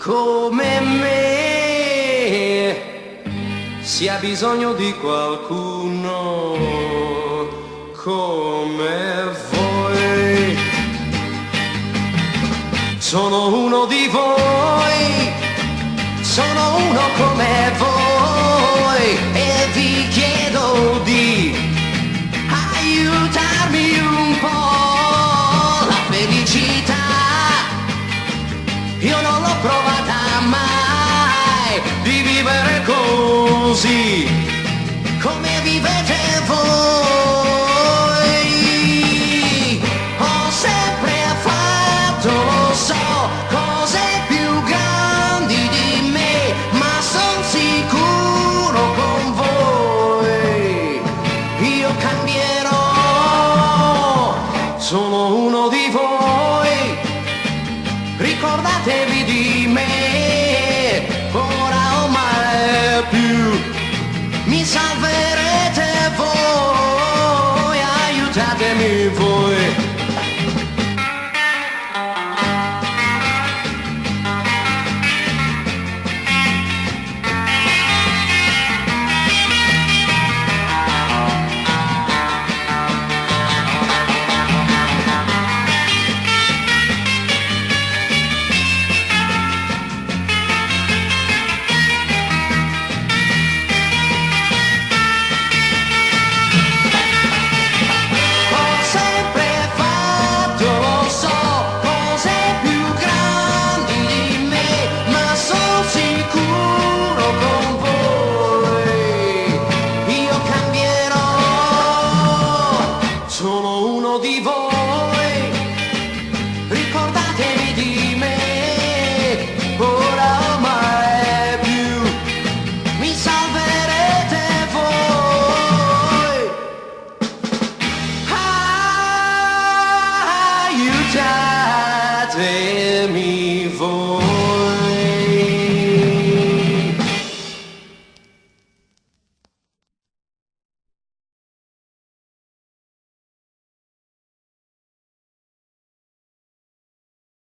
come me, si ha bisogno di qualcuno come voi. Sono uno di voi, sono uno come voi e vi chiedo di aiutarmi un po'. La felicità io non l'ho provata mai, di vivere così come vivete voi. Ho sempre fatto, lo so, cose più grandi di me, ma son sicuro con voi io cambierò. Sono uno di voi, ricordatevi di me, ora o mai più. Mi salverete voi, aiutatemi voi. Sono uno di voi, ricordatevi di me, ora o mai più. Mi salverete voi, aiutatemi.